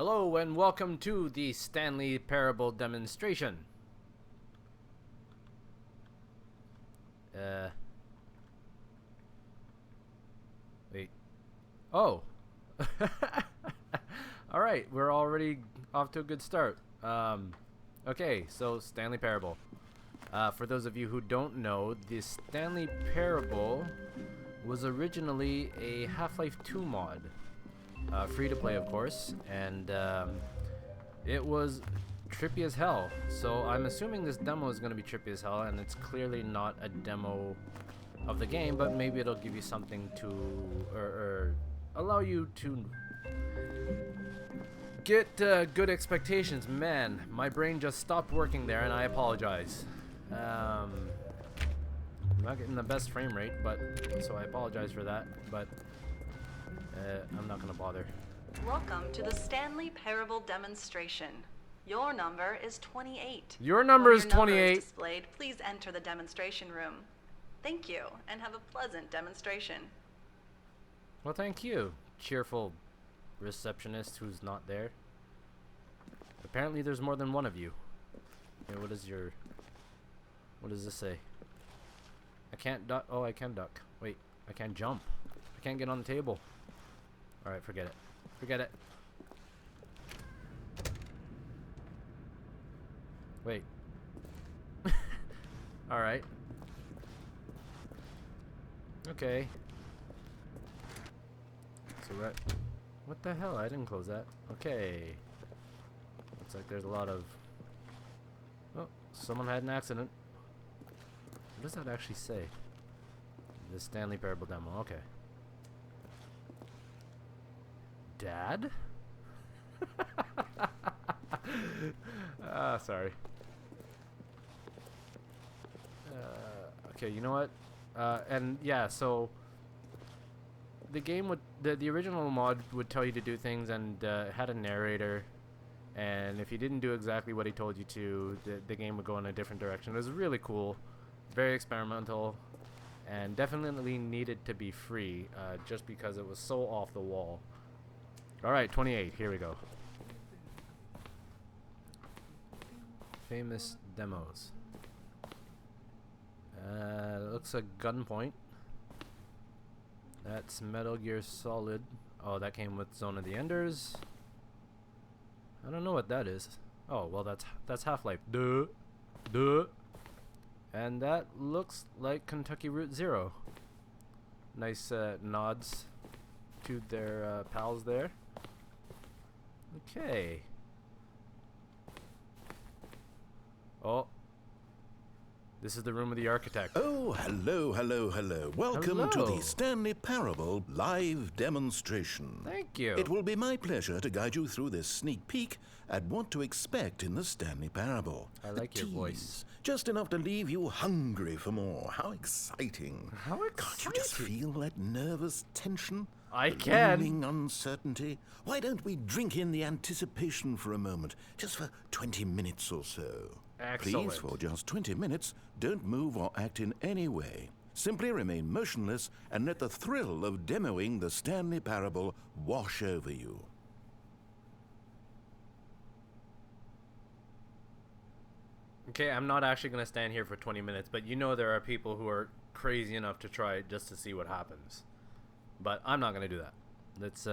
Hello and welcome to the Stanley Parable demonstration. Wait. Oh. Alright, we're already off to a good start. Okay, so Stanley Parable. For those of you who don't know, the Stanley Parable was originally a Half-Life 2 mod. Free to play, of course, and it was trippy as hell. So I'm assuming this demo is going to be trippy as hell, and it's clearly not a demo of the game, but maybe it'll give you something to, or allow you to get good expectations. Man, my brain just stopped working there, and I apologize. I'm not getting the best frame rate, but so I apologize for that, but I'm not gonna bother. Welcome to the Stanley Parable demonstration. Your number is 28. Your number is When your number 28. is displayed, please enter the demonstration room. Thank you, and have a pleasant demonstration. Well, thank you, cheerful receptionist who's not there. Apparently there's more than one of you. Okay, what does this say? I can't duck. Oh, I can duck. Wait, I can't jump. I can't get on the table. Alright, forget it. Forget it. Wait. Alright. Okay. So we're at... What the hell? I didn't close that. Okay. Looks like there's a lot of... Oh, someone had an accident. What does that actually say? The Stanley Parable demo. Okay. Dad? Sorry. Okay, you know what? And yeah, so the game would, the original mod would tell you to do things, and it had a narrator, and if you didn't do exactly what he told you to, the game would go in a different direction. It was really cool, very experimental, and definitely needed to be free, just because it was so off the wall. Alright, 28, here we go. Famous demos. Looks like Gunpoint. That's Metal Gear Solid. Oh, that came with Zone of the Enders. I don't know what that is. Oh, well, that's Half-Life. Duh. Duh. And that looks like Kentucky Route Zero. Nice nods to their pals there. Okay. Oh. This is the room of the architect. Oh, hello, hello, hello. Welcome to Hello. the Stanley Parable live demonstration. Thank you. It will be my pleasure to guide you through this sneak peek at what to expect in the Stanley Parable. I like your voice. Just enough to leave you hungry for more. How exciting. How Can't you just feel that nervous tension? I The can. looming uncertainty? Why don't we drink in the anticipation for a moment, just for 20 minutes or so? Excellent. Please, for just 20 minutes, don't move or act in any way. Simply remain motionless and let the thrill of demoing the Stanley Parable wash over you. Okay, I'm not actually going to stand here for 20 minutes, but you know there are people who are crazy enough to try it just to see what happens. But I'm not going to do that. Let's,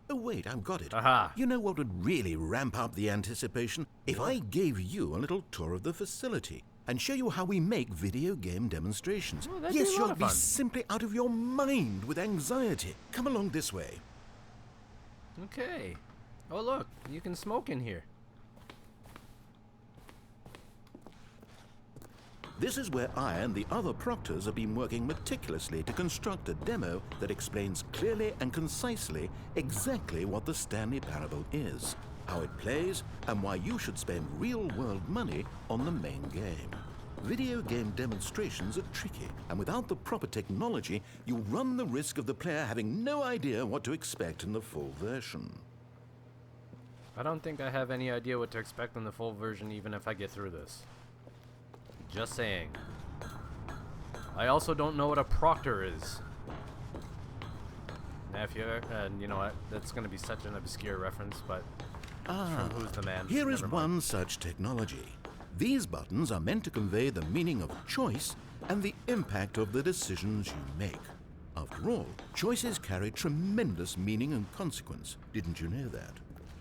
Oh, wait, I've got it. Aha. You know what would really ramp up the anticipation? If I gave you a little tour of the facility and show you how we make video game demonstrations. Oh, that'd be Yes, a lot you'll of be fun. simply out of your mind with anxiety. Come along this way. okay. Oh, look, you can smoke in here. This is where I and the other proctors have been working meticulously to construct a demo that explains clearly and concisely exactly what the Stanley Parable is, how it plays, and why you should spend real-world money on the main game. Video game demonstrations are tricky, and without the proper technology, you run the risk of the player having no idea what to expect in the full version. I don't think I have any idea what to expect in the full version, even if I get through this. Just saying. I also don't know what a proctor is. If you're, and you know what? That's gonna be such an obscure reference, but from Who's the Man? Here is Never mind. one such technology. These buttons are meant to convey the meaning of choice and the impact of the decisions you make. After all, choices carry tremendous meaning and consequence. Didn't you know that?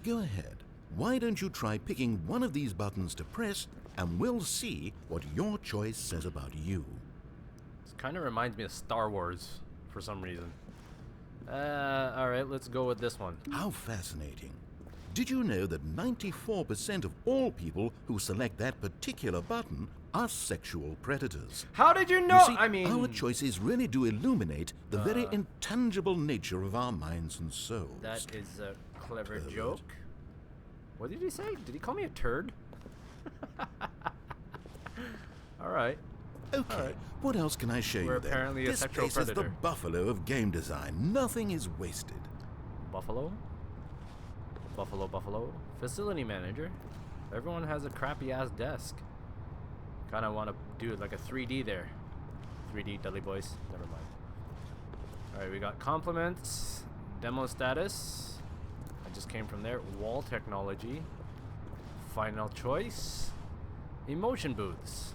Go ahead. Why don't you try picking one of these buttons to press, and we'll see what your choice says about you. This kind of reminds me of Star Wars for some reason. All right, let's go with this one. How fascinating. Did you know that 94% of all people who select that particular button are sexual predators? How did you know? You see, I mean, our choices really do illuminate the very intangible nature of our minds and souls. that is a clever joke. What did he say? Did he call me a turd? All right. Okay, what else can I show We're you then? apparently a This sexual place is the predator. buffalo of game design. Nothing is wasted. Buffalo? Buffalo. Facility manager. Everyone has a crappy ass desk. Kind of want to do like a 3D there. 3D Dudley Boys. Never mind. Alright, we got compliments. Demo status. I just came from there. Wall technology. Final choice. Emotion booths.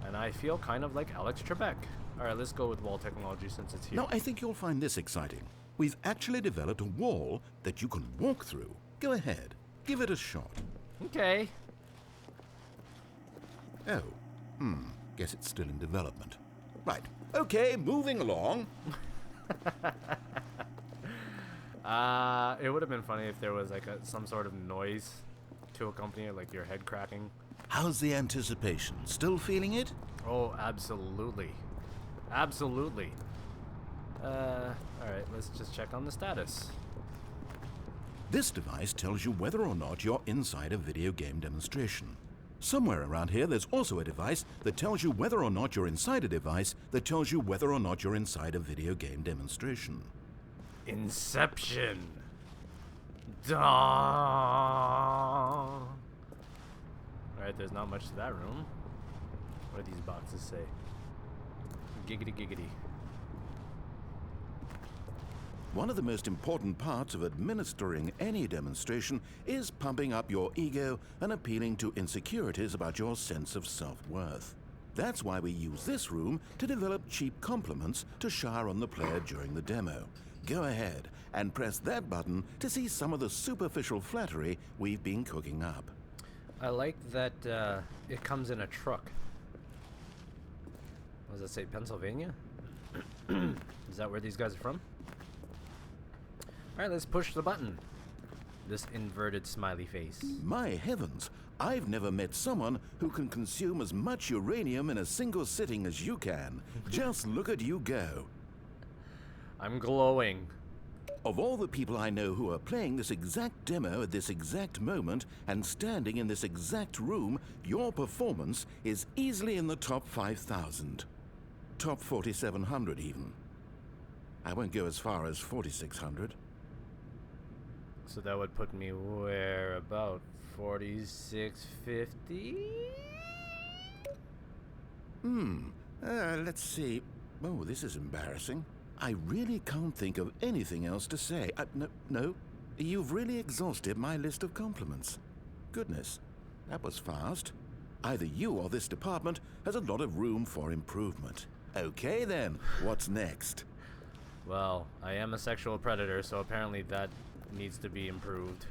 And I feel kind of like Alex Trebek. Alright, let's go with wall technology since it's here. Now, I think you'll find this exciting. We've actually developed a wall that you can walk through. Go ahead. Give it a shot. Okay. Oh, guess it's still in development. Right. Okay, moving along. It would have been funny if there was like some sort of noise to accompany it, like your head cracking. How's the anticipation? Still feeling it? Oh, absolutely. Absolutely. Alright, let's just check on the status. This device tells you whether or not you're inside a video game demonstration. Somewhere around here, there's also a device that tells you whether or not you're inside a device that tells you whether or not you're inside a video game demonstration. Inception. Duh. Alright, there's not much to that room. What do these boxes say? Giggity giggity. One of the most important parts of administering any demonstration is pumping up your ego and appealing to insecurities about your sense of self-worth. That's why we use this room to develop cheap compliments to shower on the player during the demo. Go ahead and press that button to see some of the superficial flattery we've been cooking up. I like that it comes in a truck. What does it say? Pennsylvania? Is that where these guys are from? Alright, let's push the button. This inverted smiley face. My heavens, I've never met someone who can consume as much uranium in a single sitting as you can. Just look at you go. I'm glowing. Of all the people I know who are playing this exact demo at this exact moment and standing in this exact room, your performance is easily in the top 5,000. Top 4,700 even. I won't go as far as 4,600. So that would put me where? About 4650? Let's see. Oh, this is embarrassing. I really can't think of anything else to say. No. You've really exhausted my list of compliments. Goodness, that was fast. Either you or this department has a lot of room for improvement. Okay then, what's next? Well, I am a sexual predator, so apparently that needs to be improved.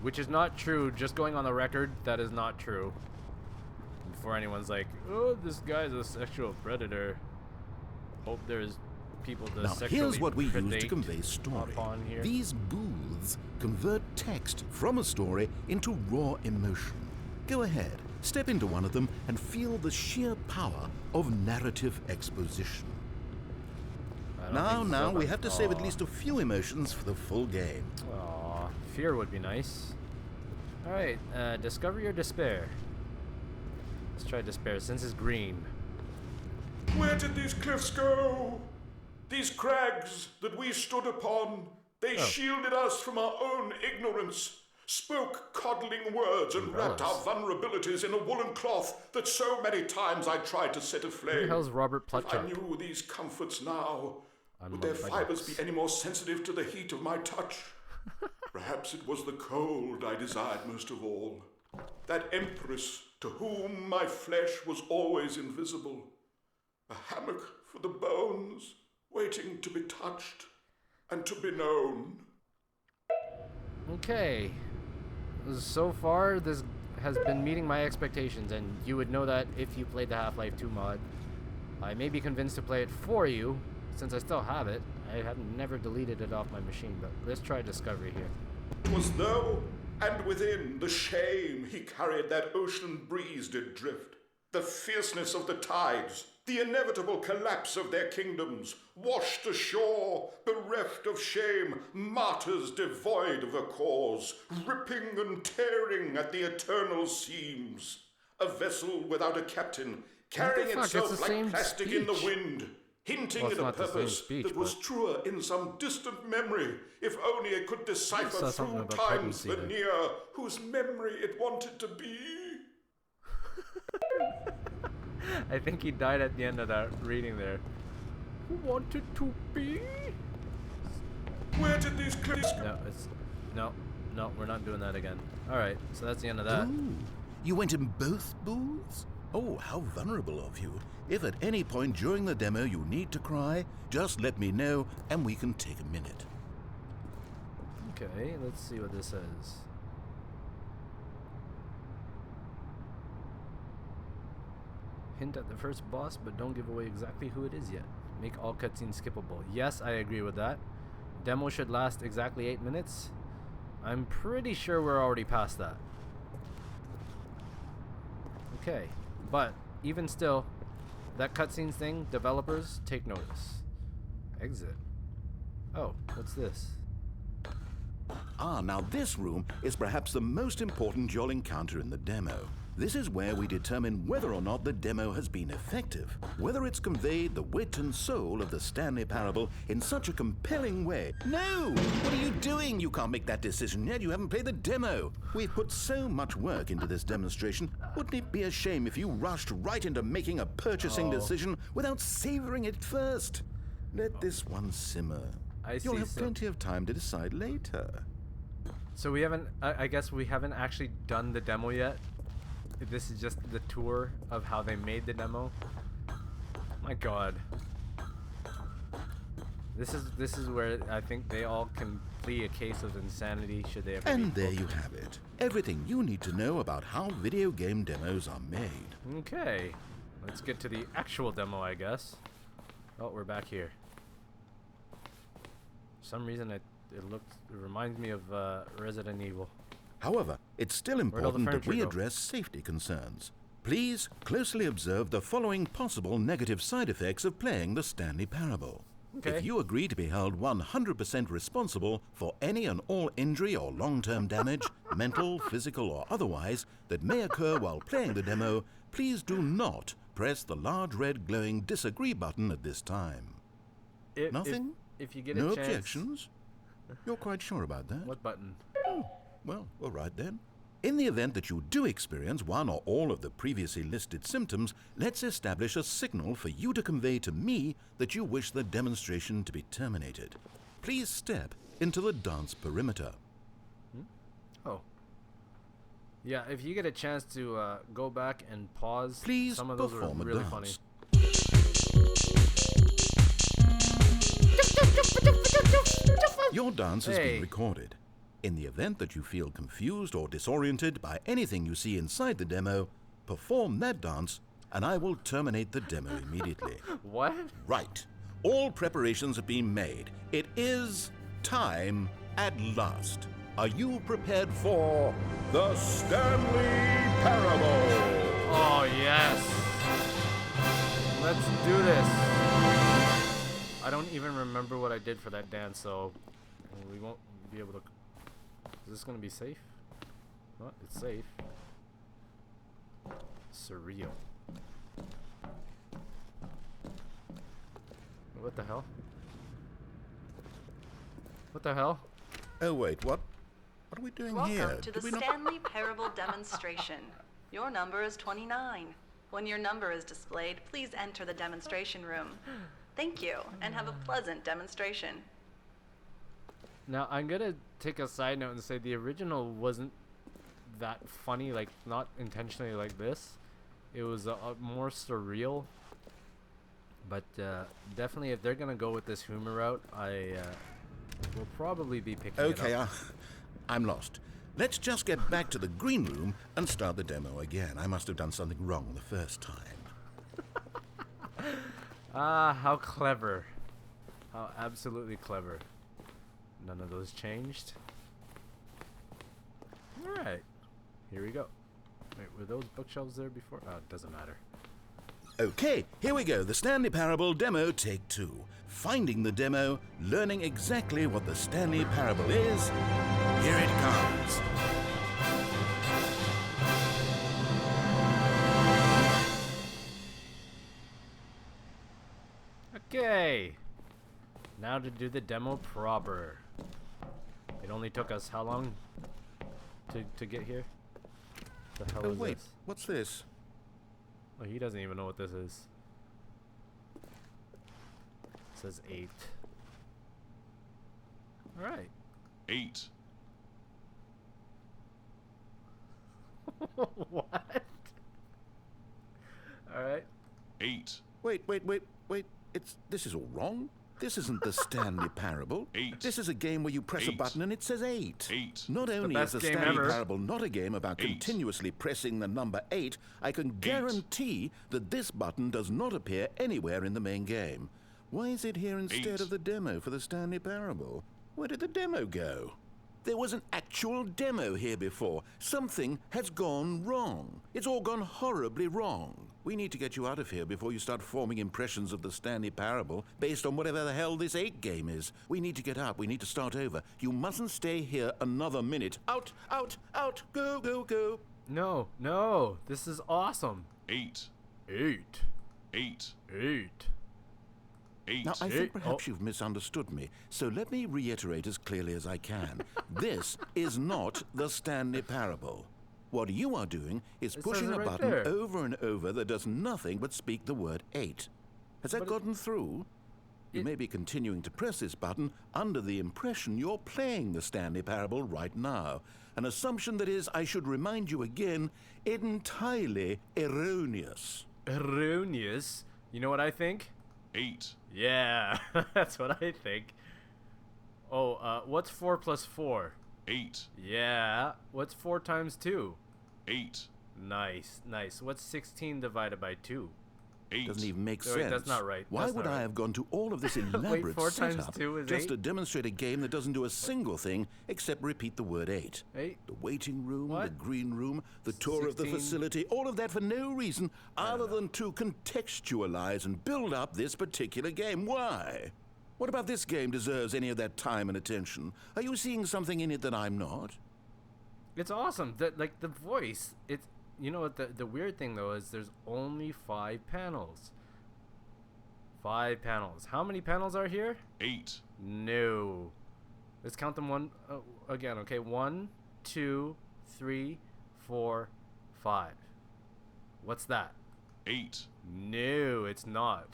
Which is not true, just going on the record, that is not true. Before anyone's like, oh, this guy's a sexual predator. Hope there's people to Now sexually here's what we use to predate convey story. upon here. These booths convert text from a story into raw emotion. Go ahead, step into one of them and feel the sheer power of narrative exposition. I don't think Now, so, we but- have to save at least a few emotions for the full game. Aw, fear would be nice. Alright, discover your despair. Let's try despair, since it's green. Where did these cliffs go? These crags that we stood upon, they shielded us from our own ignorance, spoke coddling words and wrapped our vulnerabilities in a woolen cloth that so many times I tried to set Who the aflame. hell's Robert If I Plutchuk? knew these comforts now, Would their fibers be any more sensitive to the heat of my touch? Perhaps it was the cold I desired most of all. That empress to whom my flesh was always invisible. A hammock for the bones, waiting to be touched and to be known. Okay. So far, this has been meeting my expectations, and you would know that if you played the Half-Life 2 mod. I may be convinced to play it for you, since I still have it. I have never deleted it off my machine, but let's try Discovery here. 'Twas though, and within the shame he carried that ocean breeze did drift, the fierceness of the tides, the inevitable collapse of their kingdoms, washed ashore, bereft of shame, martyrs devoid of a cause, ripping and tearing at the eternal seams. A vessel without a captain, carrying itself like plastic in the wind, hinting at a purpose that was truer in some distant memory, if only it could decipher through times the near, whose memory it wanted to be. I think he died at the end of that reading there. Who wanted to be? Where did these cliffs go? No, we're not doing that again. Alright, so that's the end of that. Ooh, you went in both booths? Oh, how vulnerable of you. If at any point during the demo you need to cry, just let me know and we can take a minute. Okay, let's see what this says. Hint at the first boss, but don't give away exactly who it is yet. Make all cutscenes skippable. Yes, I agree with that. Demo should last exactly 8 minutes. I'm pretty sure we're already past that. Okay, but even still, that cutscenes thing, developers, take notice. Exit. Oh, what's this? Ah, now this room is perhaps the most important you'll encounter in the demo. This is where we determine whether or not the demo has been effective, whether it's conveyed the wit and soul of the Stanley Parable in such a compelling way. No! What are you doing? You can't make that decision yet. You haven't played the demo. We've put so much work into this demonstration. Wouldn't it be a shame if you rushed right into making a purchasing decision without savoring it first? Let this one simmer. You'll have plenty of time to decide later. So we haven't, I guess we haven't actually done the demo yet. This is just the tour of how they made the demo. My god. This is where I think they all can plea a case of insanity should they ever And there you have it. Everything you need to know about how video game demos are made. Okay. Let's get to the actual demo, I guess. Oh, we're back here. For some reason it reminds me of Resident Evil. However, it's still important that we address safety concerns. Please closely observe the following possible negative side effects of playing the Stanley Parable. Okay. If you agree to be held 100% responsible for any and all injury or long-term damage, mental, physical, or otherwise, that may occur while playing the demo, please do not press the large red glowing disagree button at this time. Nothing? If you get a no chance. objections? You're quite sure about that? What button? Oh, well, all right then. In the event that you do experience one or all of the previously listed symptoms, let's establish a signal for you to convey to me that you wish the demonstration to be terminated. Please step into the dance perimeter. Oh. Yeah, if you get a chance to go back and pause, Please some of those are perform a really dance. funny. Your dance has been recorded. In the event that you feel confused or disoriented by anything you see inside the demo, perform that dance and I will terminate the demo immediately. What? Right. All preparations have been made. It is time at last. Are you prepared for the Stanley Parable? Oh, yes. Let's do this. I don't even remember what I did for that dance, so we won't be able to... Is this going to be safe? Well, it's safe. Surreal. What the hell? What the hell? Oh, wait, what? What are we doing here? Welcome to the Stanley Parable demonstration. Your number is 29. When your number is displayed, please enter the demonstration room. Thank you, and have a pleasant demonstration. Now, I'm gonna take a side note and say the original wasn't that funny, like, not intentionally like this. It was more surreal. But definitely, if they're gonna go with this humor route, I will probably be picking it up. I'm lost. Let's just get back to the green room and start the demo again. I must have done something wrong the first time. Ah, how clever. How absolutely clever. None of those changed. Alright. Here we go. Wait, were those bookshelves there before? Oh, it doesn't matter. Okay, here we go. The Stanley Parable demo take 2. Finding the demo, learning exactly what the Stanley Parable is. Here it comes. Okay. Now to do the demo proper. It only took us how long to get here? The hell Oh, is wait, this? what's this? Oh, he doesn't even know what this is. It says 8. Alright. 8. What? Alright. 8. Wait. This is all wrong. This isn't the Stanley Parable. 8. This is a game where you press a 8. button and it says 8. 8. Not only is best the game Stanley ever. Parable not a game about 8. continuously pressing the number 8, I can guarantee that this button does not appear anywhere in the main game. Why is it here instead 8. of the demo for the Stanley Parable? Where did the demo go? There was an actual demo here before. Something has gone wrong. It's all gone horribly wrong. We need to get you out of here before you start forming impressions of the Stanley Parable based on whatever the hell this 8 game is. We need to get out. We need to start over. You mustn't stay here another minute. Out, out, out. Go, go, go. No, no. This is awesome. 8. 8. 8. 8. 8. Now, I think Oh. perhaps you've misunderstood me, so let me reiterate as clearly as I can. This is not the Stanley Parable. What you are doing is It pushing says it a right button there. over and over that does nothing but speak the word 8. Has that But gotten through? You may be continuing to press this button under the impression you're playing the Stanley Parable right now. An assumption that is, I should remind you again, entirely erroneous. Erroneous. You know what I think? 8. Yeah, that's what I think. Oh, what's 4 plus 4? 8. Yeah. What's 4 times 2? 8. Nice, nice. What's 16 divided by 2? 8. Doesn't even make Oh, wait, sense. that's not right. Why That's would not I right. have gone to all of this elaborate 4 times setup 2 is just 8? to demonstrate a game that doesn't do a single thing except repeat the word 8? 8? The waiting room, the What? green room, the tour of the 16. facility, all of that for no reason other than to contextualize and build up this particular game. Why? What about this game deserves any of that time and attention? Are you seeing something in it that I'm not? It's awesome. Like the voice. It's, you know what the weird thing though is there's only 5 panels. 5 panels. How many panels are here? 8. No. Let's count them again. Okay, 1, 2, 3, 4, 5. What's that? 8. No, it's not.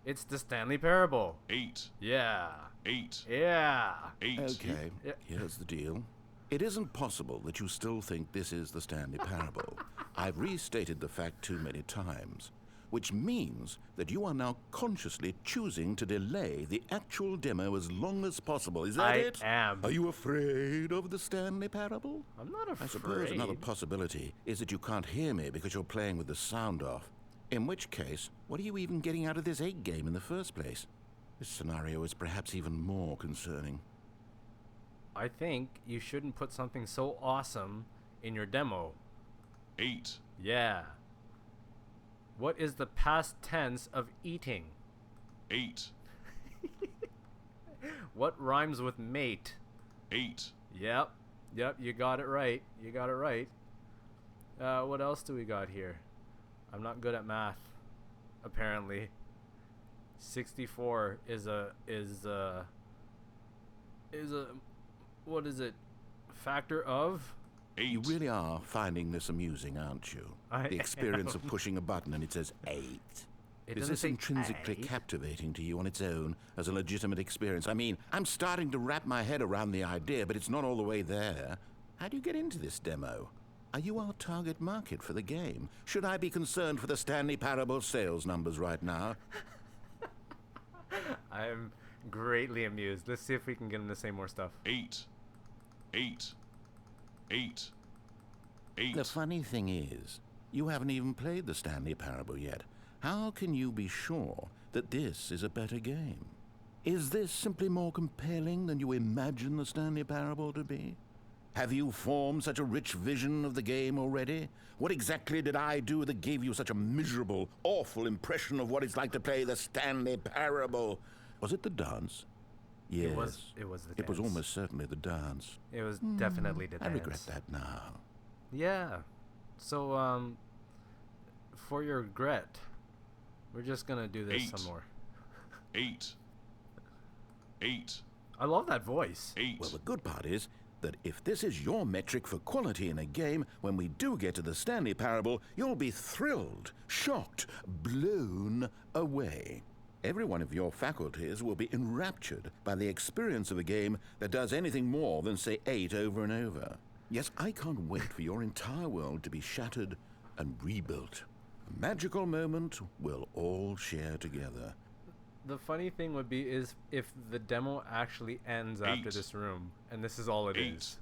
It's the Stanley Parable. 8. Yeah. 8. Yeah. 8. Okay, Yeah. here's the deal. It isn't possible that you still think this is the Stanley Parable. I've restated the fact too many times, which means that you are now consciously choosing to delay the actual demo as long as possible. Is that I it? am. Are you afraid of the Stanley Parable? I'm not afraid. I suppose another possibility is that you can't hear me because you're playing with the sound off. In which case, what are you even getting out of this 8 game in the first place? This scenario is perhaps even more concerning. I think you shouldn't put something so awesome in your demo. 8. Yeah. What is the past tense of eating? 8. What rhymes with mate? 8. Yep. Yep, you got it right. You got it right. What else do we got here? I'm not good at math, apparently. 64 is a what is it? Factor of? 8. You really are finding this amusing, aren't you? I The experience am. of pushing a button and it says 8. It Is doesn't this say intrinsically A. captivating to you on its own as a legitimate experience? I mean, I'm starting to wrap my head around the idea, but it's not all the way there. How do you get into this demo? Are you our target market for the game? Should I be concerned for the Stanley Parable sales numbers right now? I'm greatly amused. Let's see if we can get him to say more stuff. 8, 8, 8, 8. The funny thing is, you haven't even played the Stanley Parable yet. How can you be sure that this is a better game? Is this simply more compelling than you imagine the Stanley Parable to be? Have you formed such a rich vision of the game already? What exactly did I do that gave you such a miserable, awful impression of what it's like to play the Stanley Parable? Was it the dance? Yes. It was the It was dance. almost certainly the dance. It was definitely the I dance. regret that now. Yeah. So, for your regret, we're just gonna do this 8. some more. 8, 8, I love that voice. 8. Well, the good part is that if this is your metric for quality in a game, when we do get to the Stanley Parable, you'll be thrilled, shocked, blown away. Every one of your faculties will be enraptured by the experience of a game that does anything more than say 8 over and over. Yes, I can't wait for your entire world to be shattered and rebuilt. A magical moment we'll all share together. The funny thing would be is if the demo actually ends after 8. this room, and this is all it 8. is.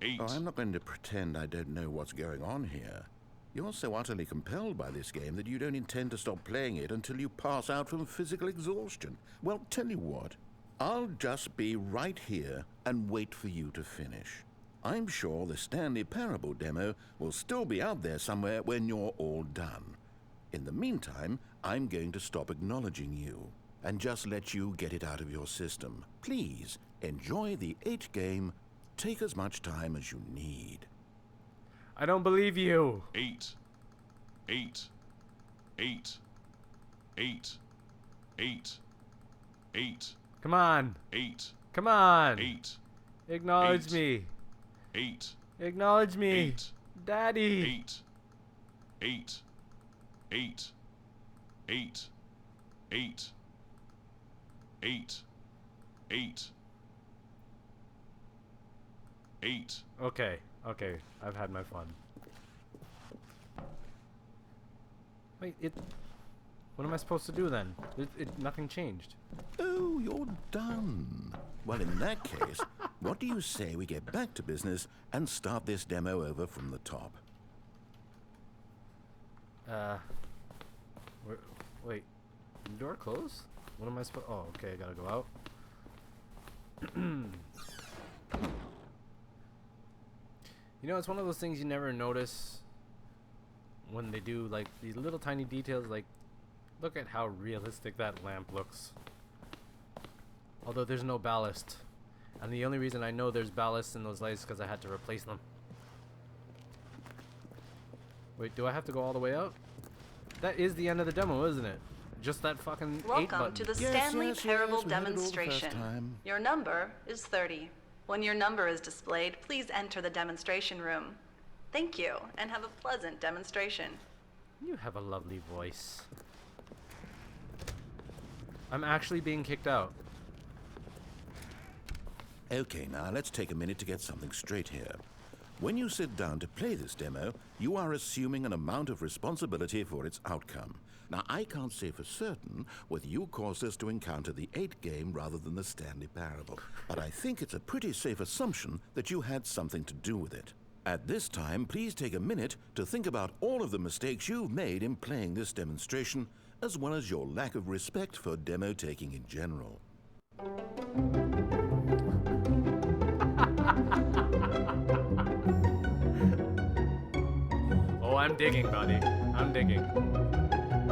8. Oh, I'm not going to pretend I don't know what's going on here. You're so utterly compelled by this game that you don't intend to stop playing it until you pass out from physical exhaustion. Well, tell you what, I'll just be right here and wait for you to finish. I'm sure the Stanley Parable demo will still be out there somewhere when you're all done. In the meantime, I'm going to stop acknowledging you and just let you get it out of your system. Please, enjoy the 8 game. Take as much time as you need. I don't believe you. 8, 8, 8, 8, 8, 8, Come on. 8, Come on. 8, Acknowledge 8. me. 8, Acknowledge me. 8, Daddy. 8, 8, 8, 8, 8, 8, 8, 8. Okay. Okay. I've had my fun. Wait, what am I supposed to do then? Nothing changed. Oh, you're done. Well, in that case, what do you say we get back to business and start this demo over from the top? Wait. The door closed? What am I supposed? Oh, okay. I gotta go out. You know, it's one of those things you never notice when they do, like, these little tiny details, like, look at how realistic that lamp looks. Although there's no ballast. And the only reason I know there's ballast in those lights is because I had to replace them. Wait, do I have to go all the way out? That is the end of the demo, isn't it? Just that fucking 8 Welcome Yes, to the button. Stanley yes, Parable we had it all the first demonstration. time. Your number is 30. When your number is displayed, please enter the demonstration room. Thank you, and have a pleasant demonstration. You have a lovely voice. I'm actually being kicked out. Okay, now let's take a minute to get something straight here. When you sit down to play this demo, you are assuming an amount of responsibility for its outcome. Now, I can't say for certain whether you caused us to encounter the 8 game rather than the Stanley Parable, but I think it's a pretty safe assumption that you had something to do with it. At this time, please take a minute to think about all of the mistakes you've made in playing this demonstration, as well as your lack of respect for demo taking in general. Oh, I'm digging, buddy. I'm digging.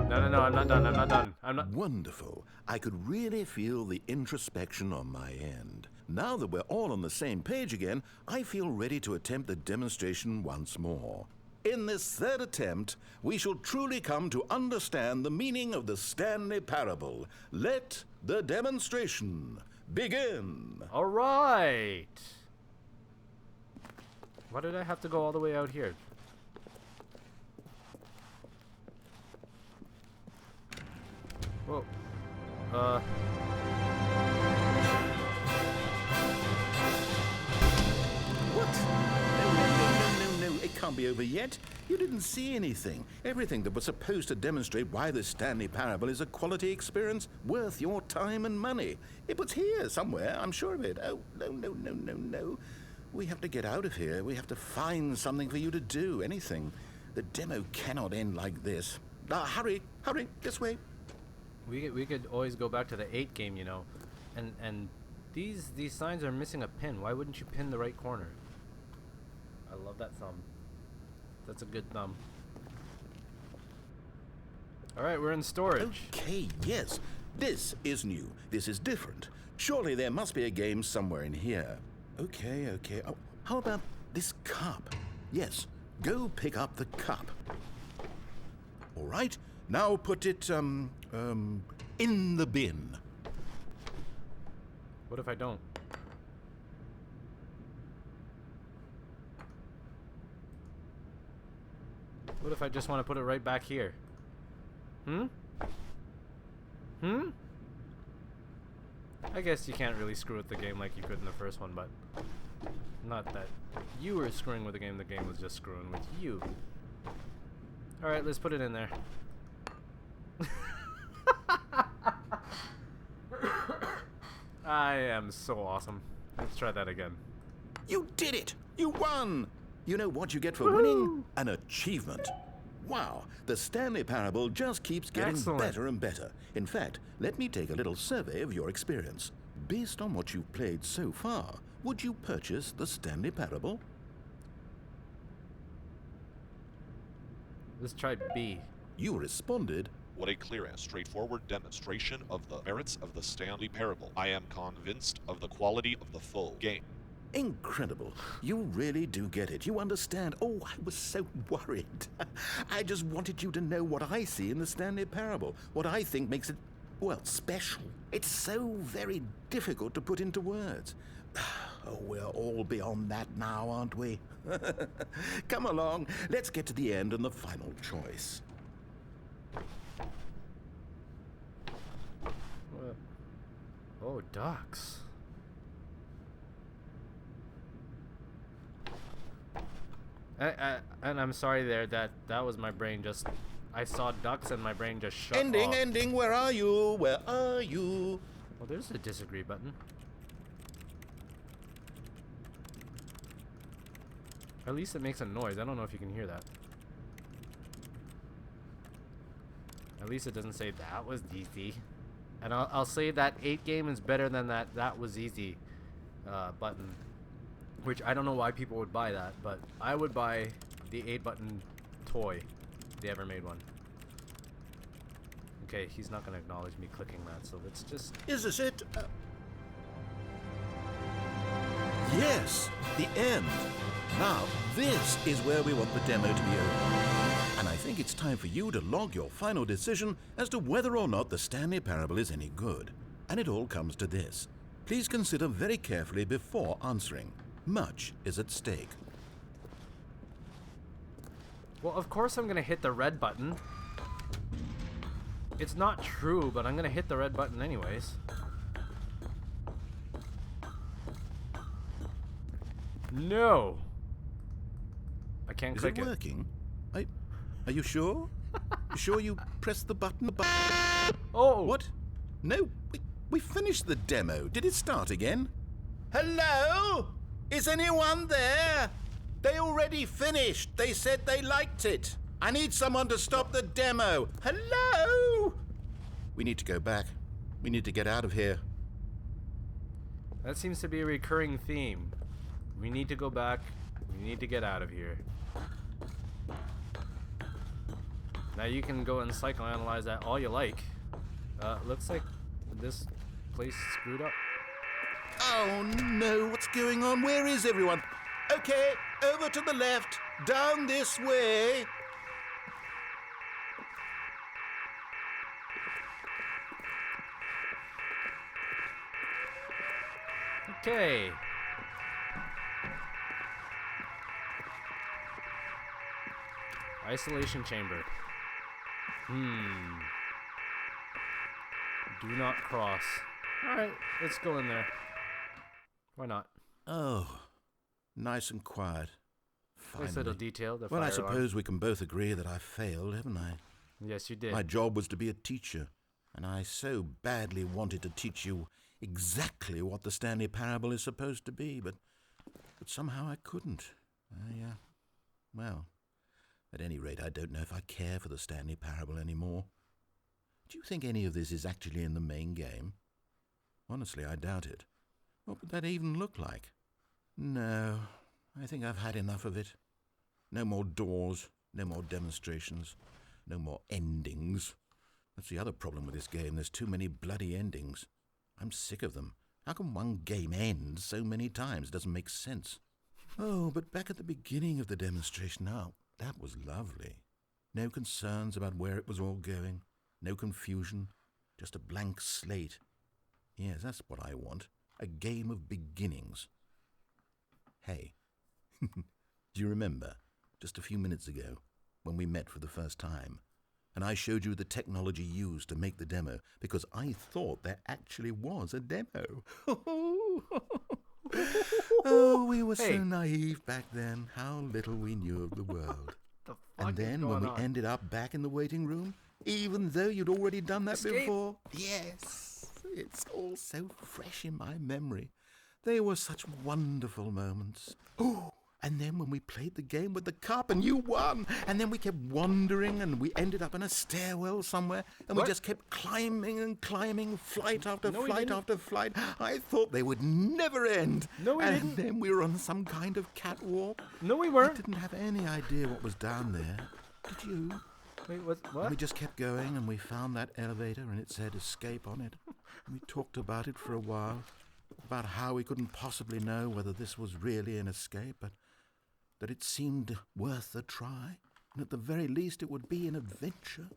No, I'm not done. I'm not done. I'm not. Wonderful. I could really feel the introspection on my end. Now that we're all on the same page again, I feel ready to attempt the demonstration once more. In this third attempt, we shall truly come to understand the meaning of the Stanley Parable. Let the demonstration begin. All right. Why did I have to go all the way out here? Whoa. What? No, it can't be over yet. You didn't see anything. Everything that was supposed to demonstrate why the Stanley Parable is a quality experience worth your time and money. It was here somewhere, I'm sure of it. Oh, no. We have to get out of here. We have to find something for you to do, anything. The demo cannot end like this. Hurry, this way. We could always go back to the 8 game, you know. And these signs are missing a pin. Why wouldn't you pin the right corner? I love that thumb. That's a good thumb. Alright, we're in storage. Okay, yes. This is new. This is different. Surely there must be a game somewhere in here. Okay. Oh, how about this cup? Yes, go pick up the cup. All right, now put it, in the bin. What if I don't? What if I just want to put it right back here? I guess you can't really screw with the game like you could in the first one, but not that you were screwing with the game was just screwing with you. Alright, let's put it in there. I am so awesome. Let's try that again. You did it! You won! You know what you get for winning? An achievement. Wow, the Stanley Parable just keeps getting better and better. In fact, let me take a little survey of your experience. Based on what you've played so far, would you purchase the Stanley Parable? Let's try B. You responded, "What a clear and straightforward demonstration of the merits of the Stanley Parable. I am convinced of the quality of the full game." incredible. You really do get it. You understand. Oh, I was so worried. I just wanted you to know what I see in the Stanley Parable, what I think makes it, well, special. It's so very difficult to put into words. Oh, we're all beyond that now, aren't we? Come along, let's get to the end and the final choice. What? Oh, ducks. And I'm sorry there, that was my brain just... I saw ducks and my brain just shut off. Ending, where are you? Where are you? Well, there's a disagree button. At least it makes a noise. I don't know if you can hear that. At least it doesn't say that was easy. And I'll say that 8 game is better than that was easy button. Which I don't know why people would buy that, but I would buy the 8 button toy if they ever made one. Okay, he's not going to acknowledge me clicking that, so let's just... Is this it? Yes, the end. Now, this is where we want the demo to be over. And I think it's time for you to log your final decision as to whether or not the Stanley Parable is any good. And it all comes to this. Please consider very carefully before answering. Much is at stake. Well, of course I'm going to hit the red button. It's not true, but I'm going to hit the red button anyways. No! I can't click it. Is it working? Are you sure? You sure you pressed the button? Oh! What? No, we finished the demo. Did it start again? Hello? Is anyone there? They already finished. They said they liked it. I need someone to stop the demo. Hello? We need to go back. We need to get out of here. That seems to be a recurring theme. We need to go back. We need to get out of here. Now you can go and psychoanalyze that all you like. Looks like this place screwed up. Oh no, what's going on? Where is everyone? Okay, over to the left, down this way. Okay. Isolation chamber. Do not cross. Alright, let's go in there. Why not? Oh, nice and quiet. Nice little Finally. detail. The Well, fire I suppose we can both agree that I failed, haven't I? alarm. Yes, you did. My job was to be a teacher, and I so badly wanted to teach you exactly what the Stanley Parable is supposed to be, but somehow I couldn't. Well, at any rate, I don't know if I care for the Stanley Parable anymore. Do you think any of this is actually in the main game? Honestly, I doubt it. What would that even look like? No, I think I've had enough of it. No more doors, no more demonstrations, no more endings. That's the other problem with this game. There's too many bloody endings. I'm sick of them. How can one game end so many times? It doesn't make sense. Oh, but back at the beginning of the demonstration, now, that was lovely. No concerns about where it was all going. No confusion. Just a blank slate. Yes, that's what I want. A game of beginnings. Hey, do you remember, just a few minutes ago, when we met for the first time, and I showed you the technology used to make the demo, because I thought there actually was a demo. Oh, we were Hey. so naive back then. How little we knew of the world. The fuck And is then going when we on? ended up back in the waiting room, even though you'd already done that Escape. before, yes, it's all so fresh in my memory. They were such wonderful moments. Oh, and then when we played the game with the cup and you won, and then we kept wandering and we ended up in a stairwell somewhere, and What? we just kept climbing and climbing, flight after No, we flight didn't. after flight. I thought they would never end. No, we and didn't. then we were on some kind of catwalk. No, we I weren't. didn't have any idea what was down there. Did you? Wait, what? And What? we just kept going, and we found that elevator, and it said escape on it. And we talked about it for a while, about how we couldn't possibly know whether this was really an escape, but that it seemed worth a try, and at the very least it would be an adventure.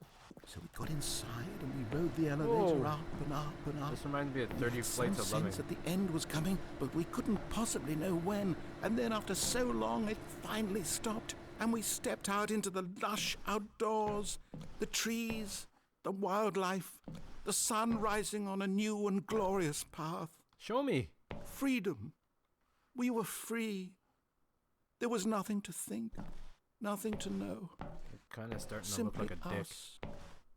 So we got inside, and we rode the elevator Whoa. up and up and up. This reminds me of We 30 had Flights some of Loving. sense that the end was coming, but we couldn't possibly know when. And then after so long, it finally stopped, and we stepped out into the lush outdoors, the trees, the wildlife, the sun rising on a new and glorious path. Show me. Freedom. We were free. There was nothing to think, nothing to know. Kind of starting to Simply look like a dick. us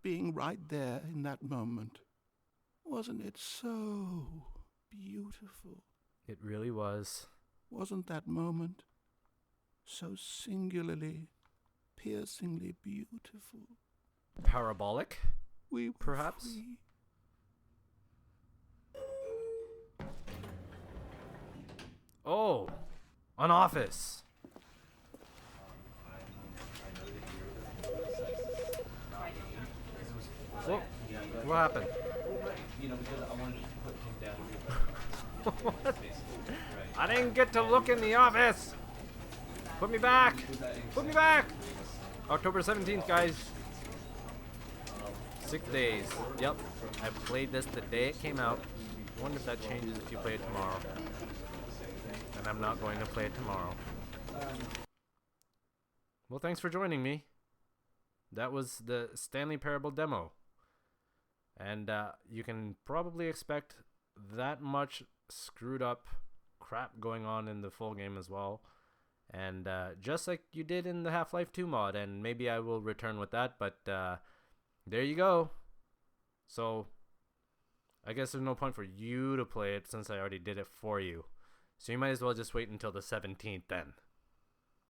being right there in that moment. Wasn't it so beautiful? It really was. Wasn't that moment so singularly, piercingly beautiful? Parabolic? We were Perhaps? free. Oh, an office. Whoa, what happened? What? I didn't get to look in the office. Put me back. Put me back. October 17th, guys. 6 days. Yep. I played this the day it came out. Wonder if that changes if you play it tomorrow. And I'm not going to play it tomorrow. Well, thanks for joining me. That was the Stanley Parable demo. And you can probably expect that much screwed up crap going on in the full game as well. And just like you did in the Half-Life 2 mod, and maybe I will return with that, but there you go. So I guess there's no point for you to play it since I already did it for you. So you might as well just wait until the 17th then.